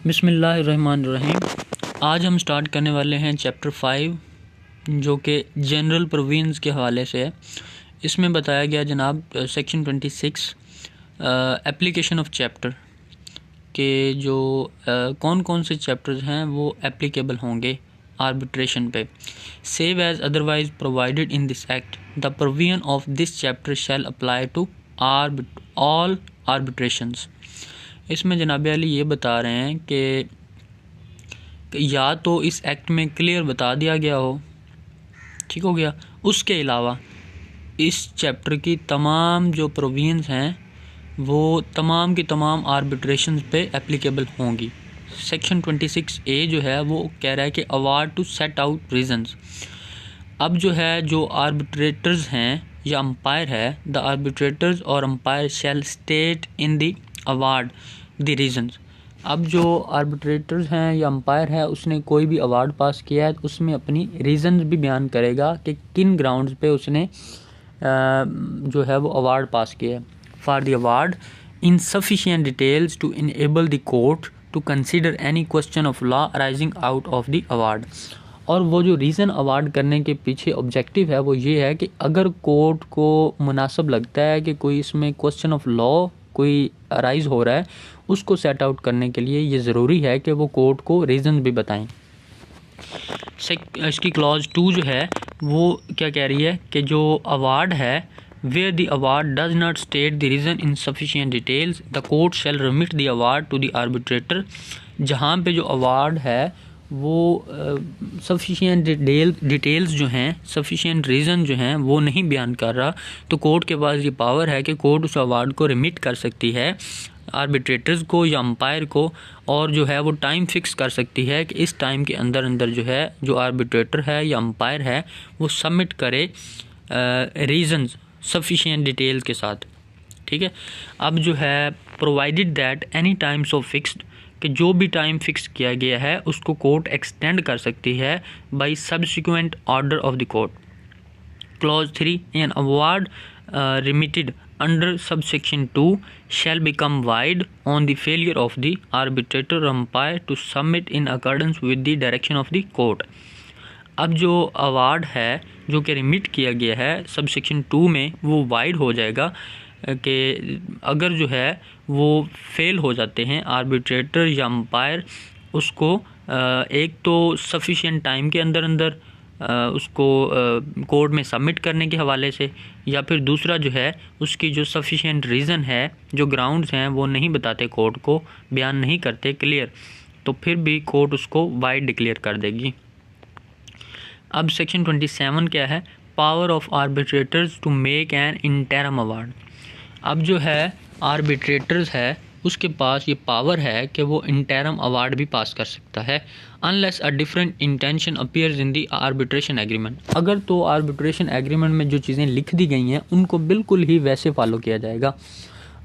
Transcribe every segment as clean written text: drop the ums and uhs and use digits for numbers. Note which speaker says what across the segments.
Speaker 1: बिस्मिल्लाहिर्रहमानिर्रहीम। आज हम स्टार्ट करने वाले हैं चैप्टर 5 जो कि जनरल प्रोविजंस के हवाले से है। इसमें बताया गया जनाब सेक्शन 26 एप्लीकेशन ऑफ चैप्टर के जो कौन कौन से चैप्टर्स हैं वो एप्लीकेबल होंगे आर्बिट्रेशन पे। Save as otherwise provided in this act the provision of this chapter shall apply to all arbitrations. इसमें जनाब अली ये बता रहे हैं कि या तो इस एक्ट में क्लियर बता दिया गया हो, ठीक हो गया, उसके अलावा इस चैप्टर की तमाम जो प्रोविजंस हैं वो तमाम की तमाम आर्बिट्रेशन पे एप्लीकेबल होंगी। सेक्शन 26A जो है वो कह रहा है कि award to set out reasons. अब जो है जो आर्बिट्रेटर्स हैं या अंपायर है, द आर्बिट्रेटर्स और umpire shall state in the award the reasons. अब जो आर्बिट्रेटर्स हैं या अंपायर है उसने कोई भी अवार्ड पास किया है तो उसमें अपनी रीजंस भी बयान करेगा कि किन ग्राउंड्स पे उसने जो है वो अवार्ड पास किया है। For the award in sufficient details to enable the court to consider any question of law arising out of the award. और वो जो रीज़न अवार्ड करने के पीछे ऑब्जेक्टिव है वो ये है कि अगर कोर्ट को मुनासिब लगता है कि कोई इसमें क्वेश्चन ऑफ लॉ कोई अराइज हो रहा है, उसको सेट आउट करने के लिए ये ज़रूरी है कि वो कोर्ट को रीज़न भी बताएं। इसकी क्लॉज 2 जो है वो क्या कह रही है कि जो अवार्ड है where the award does not state the reason in sufficient details the court shall remit the award to the arbitrator. जहाँ पे जो अवार्ड है वो सफिशिएंट डिटेल्स जो हैं, सफिशिएंट रीज़न जो हैं वो नहीं बयान कर रहा, तो कोर्ट के पास ये पावर है कि कोर्ट उस अवार्ड को रिमिट कर सकती है आर्बिट्रेटर्स को या अंपायर को, और जो है वो टाइम फिक्स कर सकती है कि इस टाइम के अंदर अंदर जो है जो आर्बिट्रेटर है या अंपायर है वो सबमिट करे रीज़न्स सफिशिएंट डिटेल के साथ, ठीक है। अब जो है provided that any times of fixed, कि जो भी टाइम फिक्स किया गया है उसको कोर्ट एक्सटेंड कर सकती है by subsequent order of the court. Clause 3 an award remitted under subsection 2 shall become void on the failure of the arbitrator और umpire to submit in accordance with the direction of the court. अब जो award है जो कि remit किया गया है subsection 2 में वो वाइड हो जाएगा कि अगर जो है वो फेल हो जाते हैं आर्बिट्रेटर या अंपायर, उसको एक तो सफिशिएंट टाइम के अंदर अंदर उसको कोर्ट में सबमिट करने के हवाले से, या फिर दूसरा जो है उसकी जो सफिशिएंट रीज़न है, जो ग्राउंड्स हैं वो नहीं बताते कोर्ट को, बयान नहीं करते क्लियर, तो फिर भी कोर्ट उसको वाइड डिक्लेयर कर देगी। अब सेक्शन 27 क्या है? Power of arbitrators to make an interim award. अब जो है आर्बिट्रेटर्स है उसके पास ये पावर है कि वो इंटरम अवार्ड भी पास कर सकता है unless a different intention appears in the arbitration agreement. अगर तो आर्बिट्रेशन एग्रीमेंट में जो चीज़ें लिख दी गई हैं उनको बिल्कुल ही वैसे फॉलो किया जाएगा।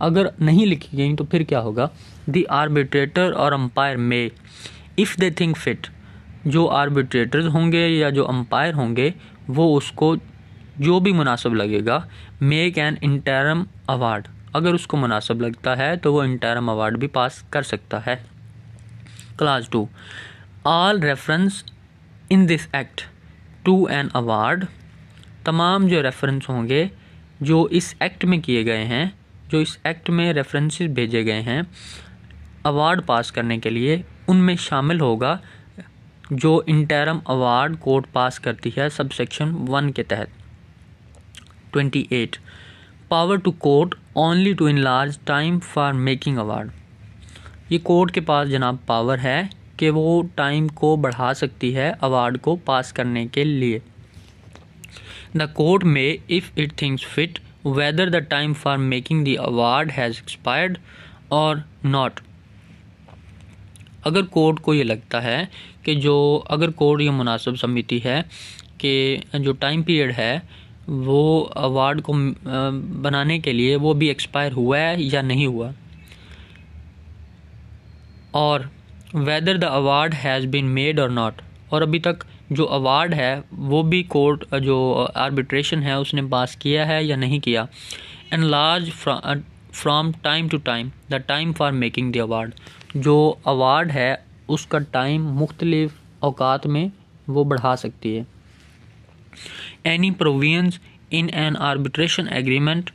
Speaker 1: अगर नहीं लिखी गई तो फिर क्या होगा? द आर्बिट्रेटर और अंपायर में इफ़ दे थिंक फिट, जो आर्बिट्रेटर्स होंगे या जो अंपायर होंगे वो उसको जो भी मुनासिब लगेगा मेक एन इंटरम अवार्ड, अगर उसको मुनासिब लगता है तो वो इंटरम अवार्ड भी पास कर सकता है। Class 2 all reference in this act to an award, तमाम जो रेफरेंस होंगे जो इस एक्ट में किए गए हैं, जो इस एक्ट में रेफरेंसेस भेजे गए हैं अवार्ड पास करने के लिए, उनमें शामिल होगा जो इंटरम अवार्ड कोर्ट पास करती है सबसेक्शन 1 के तहत। 28 power to court only to enlarge time for making award. ये कोर्ट के पास जनाब पावर है कि वो टाइम को बढ़ा सकती है अवार्ड को पास करने के लिए। द कोर्ट में if it thinks fit whether the time for making the award has expired और नॉट। अगर कोर्ट को ये लगता है कि अगर कोर्ट ये मुनासिब समझती है कि जो टाइम पीरियड है वो अवार्ड को बनाने के लिए वो भी एक्सपायर हुआ है या नहीं हुआ, और whether the award has been made or not, और अभी तक जो अवार्ड है वो भी कोर्ट जो आर्बिट्रेशन है उसने पास किया है या नहीं किया। Enlarge from time to time the time for making the award, जो अवार्ड है उसका टाइम मुख्तलिफ औकात में वो बढ़ा सकती है। Any provisions in an arbitration agreement,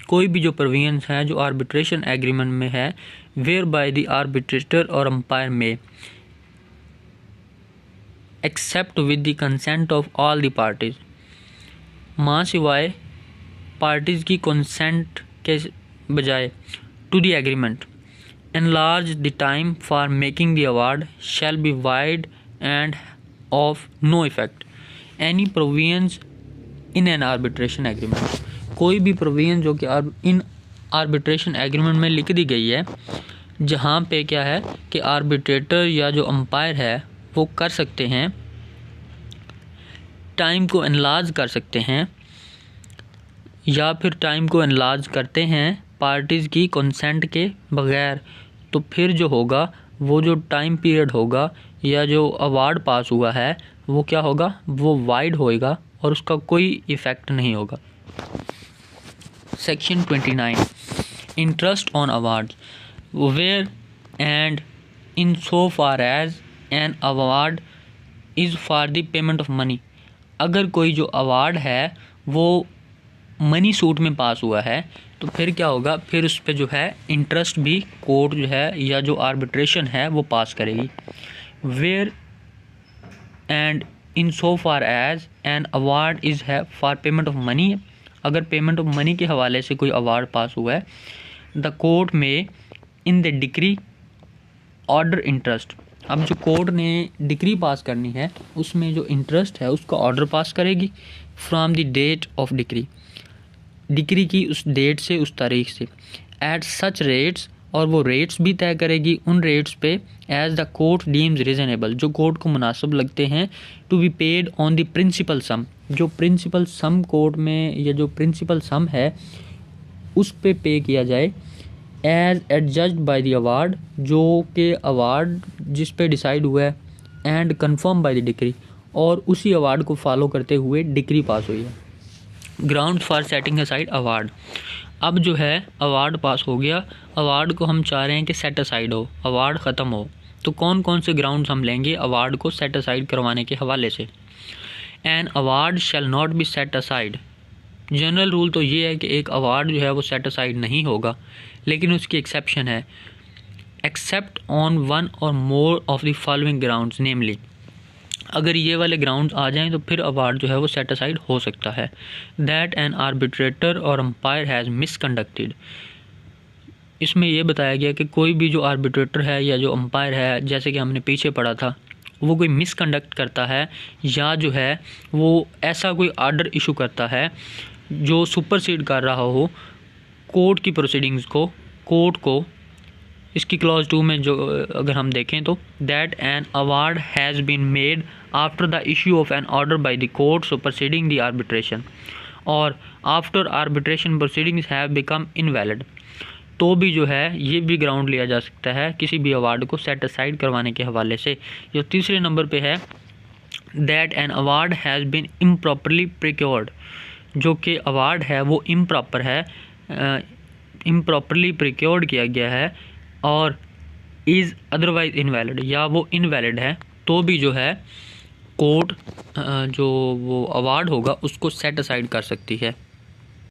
Speaker 1: कोई भी जो प्रोविजंस है जो आर्बिट्रेशन एग्रीमेंट में है, वेयर बाय द आर्बिट्रेटर और अंपायर में except with the consent of all the parties, माँ सिवाय पार्टीज की कंसेंट के बजाय, to the agreement, enlarge the time for making the award shall be wide and of no effect any provisions in an arbitration agreement, कोई भी provision जो कि in arbitration agreement में लिख दी गई है जहाँ पे क्या है कि आर्बिट्रेटर या जो अंपायर है वो कर सकते हैं, टाइम को एनलार्ज कर सकते हैं या फिर टाइम को एनलार्ज करते हैं पार्टीज़ की कंसेंट के बगैर, तो फिर जो होगा वो जो टाइम पीरियड होगा या जो अवार्ड पास हुआ है वो क्या होगा, वो वाइड होएगा और उसका कोई इफ़ेक्ट नहीं होगा। Section 29 interest on award, where and in so far as an award is for the payment of money, अगर कोई जो अवार्ड है वो मनी सूट में पास हुआ है तो फिर क्या होगा, फिर उस पर जो है इंटरेस्ट भी कोर्ट जो है या जो आर्बिट्रेशन है वो पास करेगी। Where and in so far as an award is है फॉर पेमेंट ऑफ मनी, अगर पेमेंट ऑफ मनी के हवाले से कोई अवार्ड पास हुआ है, द कोर्ट में in the decree order interest, अब जो कोर्ट ने डिक्री पास करनी है उसमें जो इंटरेस्ट है उसका ऑर्डर पास करेगी from the date of decree की उस डेट से, उस तारीख से, एट सच रेट्स, और वो रेट्स भी तय करेगी उन रेट्स पे as the court deems reasonable, जो कोर्ट को मुनासिब लगते हैं, to be paid on the principal sum, जो प्रिंसिपल सम कोर्ट में या जो प्रिंसिपल सम है उस पे किया जाए, एज एडजस्ड बाय द अवार्ड, जो के अवार्ड जिस पे डिसाइड हुआ है, and confirm by the decree, और उसी अवार्ड को फॉलो करते हुए डिक्री पास हुई है। Ground for setting aside award, अब जो है अवार्ड पास हो गया, अवार्ड को हम चाह रहे हैं कि सेट असाइड हो, अवार्ड ख़त्म हो, तो कौन कौन से ग्राउंड्स हम लेंगे अवार्ड को सेट असाइड करवाने के हवाले से। An award shall not be set aside, general rule तो ये है कि एक अवार्ड जो है वो सेट असाइड नहीं होगा, लेकिन उसकी एक्सेप्शन है, accept on one or more of the following grounds, namely, अगर ये वाले ग्राउंड्स आ जाएं तो फिर अवार्ड जो है वो सेट असाइड हो सकता है। दैट एन आर्बिट्रेटर और अंपायर हैज़ मिसकंडक्टेड, इसमें यह बताया गया कि कोई भी जो आर्बिट्रेटर है या जो अंपायर है, जैसे कि हमने पीछे पढ़ा था, वो कोई मिसकंडक्ट करता है या जो है वो ऐसा कोई आर्डर इशू करता है जो सुपरसीड कर रहा हो कोर्ट की प्रोसीडिंग्स को, कोर्ट को, इसकी क्लॉज 2 में जो अगर हम देखें तो, that an award has been made after the issue of an order by the court superseding the arbitration, or after arbitration proceedings have become invalid, तो भी जो है ये भी ग्राउंड लिया जा सकता है किसी भी अवार्ड को सेट असाइड करवाने के हवाले से। जो तीसरे नंबर पे है, that an award has been improperly procured, जो कि अवार्ड है वो इम्प्रॉपर है, इम्प्रॉपरली प्रिक्योर्ड किया गया है और इज़ अदरवाइज इनवैलिड, या वो इनवैलिड है, तो भी जो है कोर्ट जो वो अवार्ड होगा उसको सेट असाइड कर सकती है।